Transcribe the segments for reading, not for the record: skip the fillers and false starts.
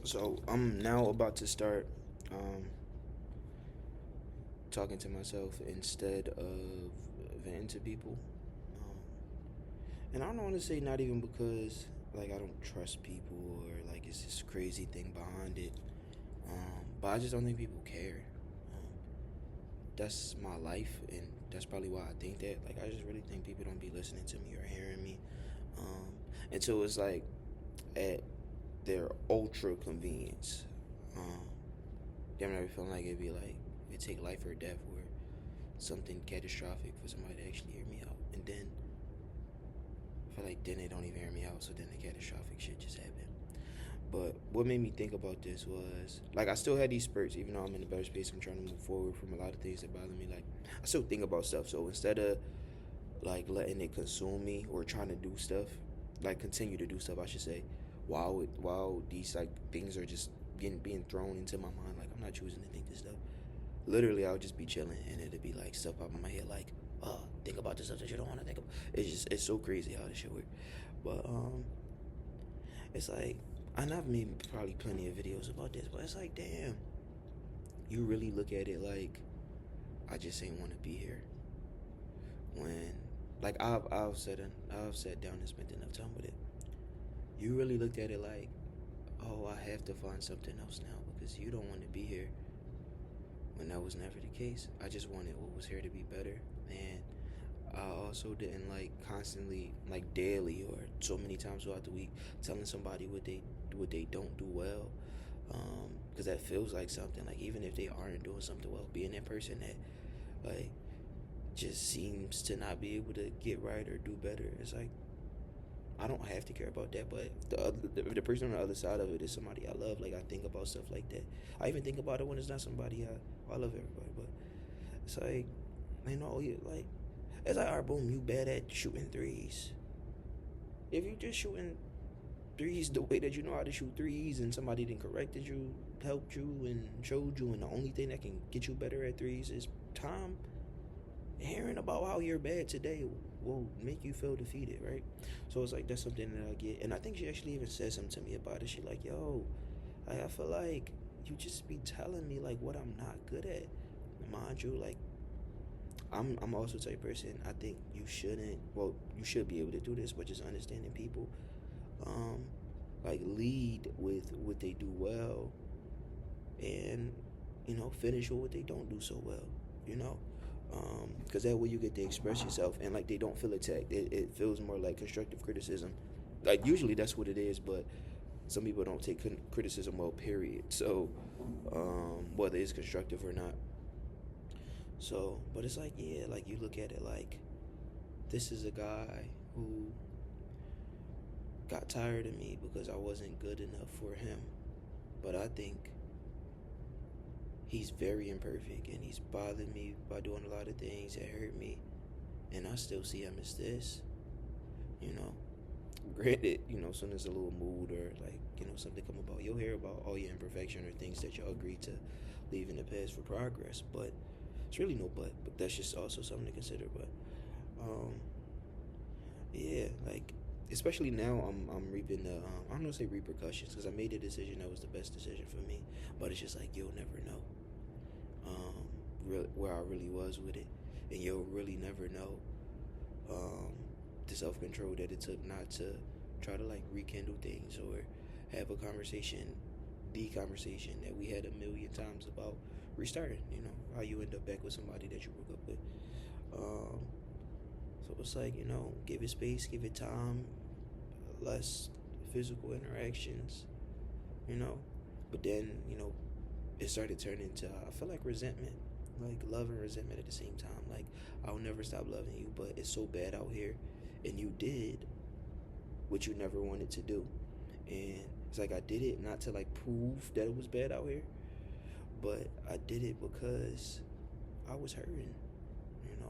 So I'm now about to start um, talking to myself instead of venting to people. Um, and I don't want to say not even because like I don't trust people or like it's this crazy thing behind it. But I just don't think people care. Um, that's my life, and that's probably why I think that. Like I just really think people don't be listening to me or hearing me. Um, and so it's like at their ultra convenience. Um, Damn near feeling like it'd be like it take life or death or something catastrophic for somebody to actually hear me out. And then I feel like then they don't even hear me out, so then the catastrophic shit just happened. But what made me think about this was like I still had these spurts, even though I'm in a better space. I'm trying to move forward from a lot of things that bother me. Like I still think about stuff. So instead of like letting it consume me or trying to do stuff, like continue to do stuff, I should say, while these like things are just getting being thrown into my mind. Like I'm not choosing to think this stuff. Literally, I would just be chilling and it'd be like stuff pop in my head, like, think about the stuff that you don't want to think about. It's so crazy how this shit works. But it's like and I've made probably plenty of videos about this, but it's like, damn, you really look at it like I just ain't want to be here. When like I've sat down and spent enough time with it. You really looked at it like, oh, I have to find something else now because you don't want to be here. When that was never the case, I just wanted what was here to be better, and I also didn't like constantly, like daily or so many times throughout the week, telling somebody what they don't do well, because that feels like something. Like even if they aren't doing something well, being that person that like just seems to not be able to get right or do better. It's like I don't have to care about that, but the person on the other side of it is somebody I love. Like I think about stuff like that. I even think about it when it's not somebody I love everybody, but it's like you like it's like, alright, boom, you bad at shooting threes. If you just shooting threes the way that you know how to shoot threes, and somebody then corrected you, helped you, and showed you, and the only thing that can get you better at threes is time. Hearing about how you're bad today will make you feel defeated, right? So it's like that's something that I get, and I think she actually even said something to me about it. She like, yo, I feel like you just be telling me like what I'm not good at. Mind you, like I'm also the type of person I think you shouldn't. Well, you should be able to do this, but just understanding people, um, like lead with what they do well, and finish with what they don't do so well. You know, because that way you get to express yourself and like they don't feel attacked. It feels more like constructive criticism. Like usually that's what it is, but some people don't take criticism well. Period. So whether it's constructive or not. So, but it's like yeah, like you look at it like this is a guy who got tired of me because I wasn't good enough for him. But I think he's very imperfect and he's bothered me by doing a lot of things that hurt me. And I still see him as this, you know. Granted, as soon as a little mood or like, something come about, you'll hear about all your imperfection or things that y'all agreed to leave in the past for progress. But it's really no but that's just also something to consider. But um yeah, like especially now I'm reaping the I'm not gonna say repercussions because I made a decision that was the best decision for me, but it's just like you'll never know where I really was with it, and you'll really never know um, the self control that it took not to try to like rekindle things or have a conversation, the conversation that we had a million times about restarting. How you end up back with somebody that you broke up with. Um, so it's like give it space, give it time, less physical interactions. You know, but then it started turning into I feel like resentment, like love and resentment at the same time. Like I'll never stop loving you, but it's so bad out here, and you did what you never wanted to do, and it's like I did it not to like prove that it was bad out here, but I did it because I was hurting.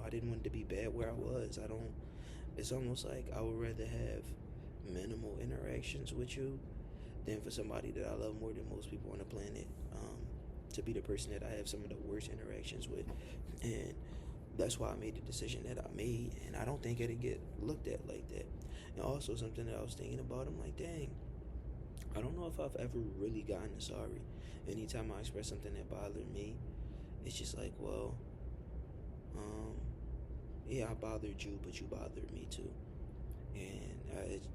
I didn't want it to be bad where I was. I don't. It's almost like I would rather have minimal interactions with you than for somebody that I love more than most people on the planet to be the person that I have some of the worst interactions with. And that's why I made the decision that I made. And I don't think it'd get looked at like that. And also something that I was thinking about, I'm like, dang, I don't know if I've ever really gotten sorry. Anytime I express something that bothered me, it's just like, well, um, yeah, I bothered you, but you bothered me too. And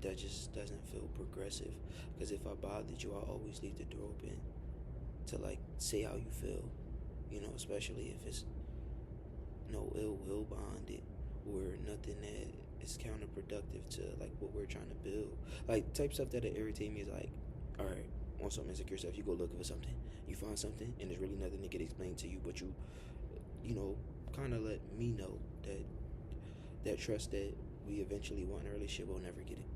that just doesn't feel progressive. Because if I bothered you, I always leave the door open to like say how you feel. Especially if it's no ill will behind it or nothing that is counterproductive to like what we're trying to build. Like type stuff that irritate me is like, all right, on some insecure stuff, you go looking for something, you find something, and there's really nothing to get explained to you, but you know, kind of let me know that trust that we eventually want in a relationship will never get it.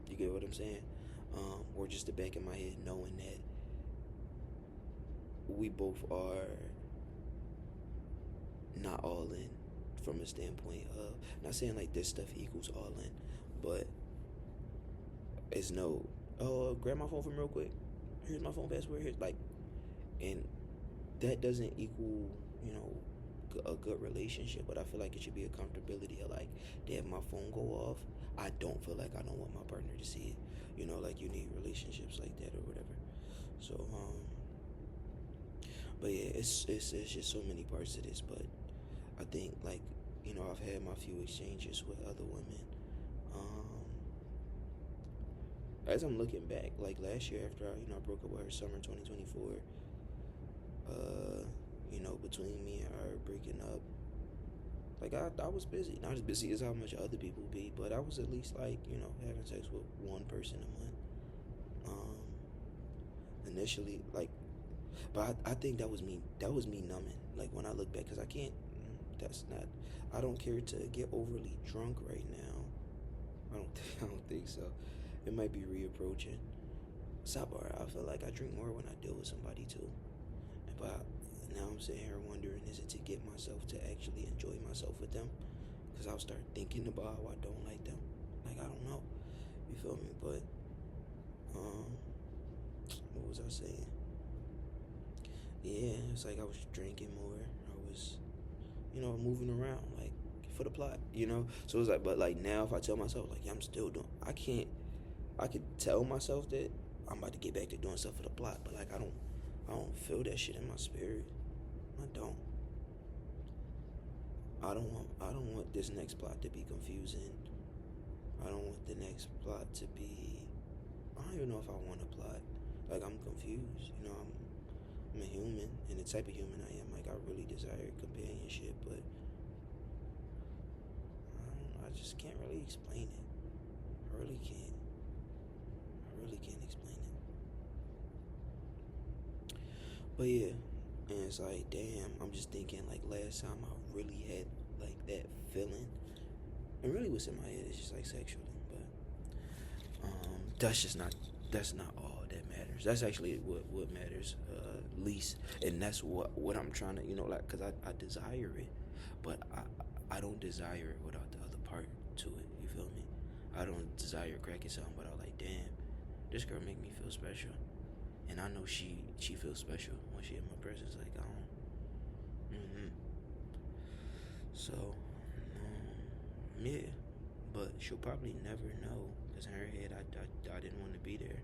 You get what I'm saying? Or just the back of my head knowing that we both are not all in from a standpoint of not saying like this stuff equals all in, but it's no, oh, grab my phone from real quick. Here's my phone password. Here's like, and that doesn't equal, you know, a good relationship. But I feel like it should be a comfortability of like, damn, my phone go off. I don't feel like I don't want my partner to see it. Like you need relationships like that or whatever. So, but yeah, it's just so many parts to this. But I think like, I've had my few exchanges with other women. Um, as I'm looking back, like last year after I broke up with her summer 2024, between me and her breaking up, like I was busy. Not as busy as how much other people be, but I was at least like, having sex with one person a month. Initially, like, but I think that was me. That was me numbing. Like when I look back, because I can't. That's not. I don't care to get overly drunk right now. I don't. I don't think so. It might be reapproaching. Sidebar. I feel like I drink more when I deal with somebody too. But now I'm sitting here wondering, is it to get myself to actually enjoy myself with them? Because I'll start thinking about how I don't like them. Like I don't know. You feel me? But what was I saying? Yeah, it's like I was drinking more. I was, moving around like for the plot. So it's like, but like now, if I tell myself like, yeah, I'm still doing, I could tell myself that I'm about to get back to doing stuff for the plot, but like I don't feel that shit in my spirit. I don't. I don't want this next plot to be confusing. I don't want the next plot to be. I don't even know if I want a plot. Like I'm confused. I'm a human, and the type of human I am. Like I really desire companionship, but I just can't really explain it. I really can't. I really can't explain it. But yeah, and it's like, damn. I'm just thinking like last time I really had like that feeling, and really what's in my head is just like sexually, but that's not all that matters. That's actually what matters least, and that's what I'm trying to like, because I desire it, but I don't desire it without the other part to it. You feel me? I don't desire cracking something without like, damn, this girl make me feel special, and I know she feels special when she in my presence. Like I don't. So, yeah, but she'll probably never know, because in her head I didn't want to be there.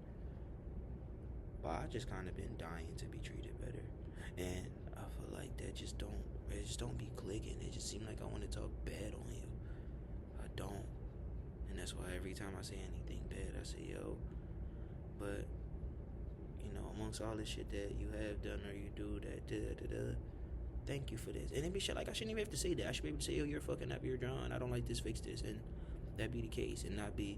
But I just kind of been dying to be treated better, and I feel like it just don't be clicking. It just seems like I want to talk bad on you. I don't, and that's why every time I say anything bad, I say yo. But amongst all the shit that you have done or you do, that thank you for this. And it be shit like I shouldn't even have to say that. I should be able to say, yo, you're fucking up, you're drawing, I don't like this, fix this, and that be the case, and not be,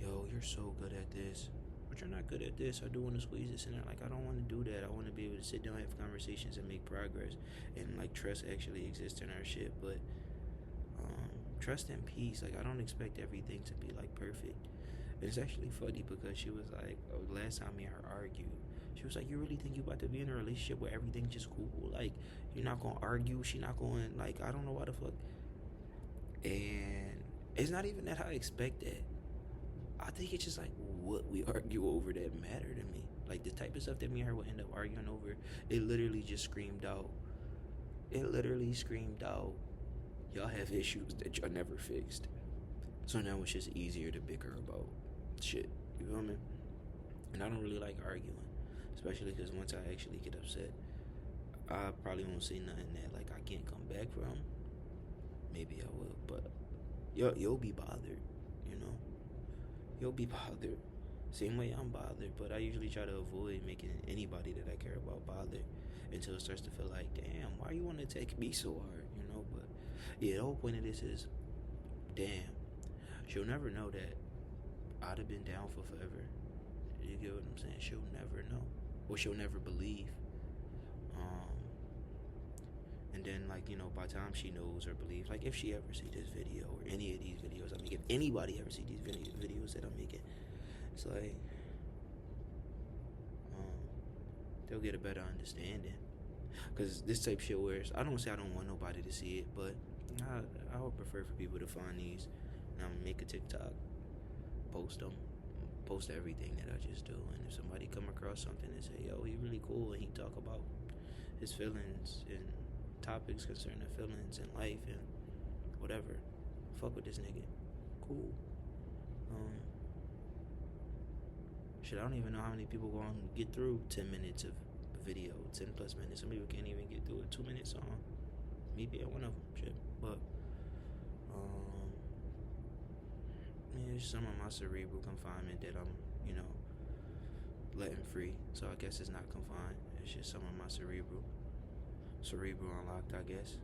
yo, you're so good at this, but you're not good at this. I do want to squeeze this in there. Like I don't want to do that. I want to be able to sit down, have conversations, and make progress, and like trust actually exists in our shit. But trust and peace. Like I don't expect everything to be like perfect. And it's actually funny because she was like, last time me and her argued, she was like, you really think you about to be in a relationship where everything's just cool? Like you're not gonna argue. She not going, like, I don't know why the fuck. And it's not even that I expect that. I think it's just like what we argue over that matter to me. Like the type of stuff that me and her would end up arguing over, it literally just screamed out. It literally screamed out, y'all have issues that y'all never fixed. So now it's just easier to bicker about shit. You feel me? And I don't really like arguing, especially because once I actually get upset, I probably won't say nothing that like I can't come back from. Maybe I will, but you'll be bothered, you know. You'll be bothered. Same way I'm bothered, but I usually try to avoid making anybody that I care about bothered until it starts to feel like, damn, why you want to take me so hard, you know? But yeah, the whole point of this is, damn, she'll never know that I'd have been down for forever. You get what I'm saying? She'll never know, or she'll never believe. Um, and then like by the time she knows or believes, like if she ever see this video or any of these videos I make, if anybody ever see these videos that I'm making, it's like um, they'll get a better understanding. Cause this type of shit where I don't say I don't want nobody to see it, but I would prefer for people to find these, and I'm gonna make a TikTok, post them, post everything that I just do, and if somebody come across something and say, yo, he really cool and he talk about his feelings and topics concerning feelings and life and whatever, fuck with this nigga, cool. Um, Shit, I don't even know how many people gonna get through 10 minutes of video, 10 plus minutes. Some people can't even get through a 2 minute song. Me being one of them, shit. But, yeah, it's some of my cerebral confinement that I'm, letting free. So I guess it's not confined. It's just some of my cerebral unlocked, I guess.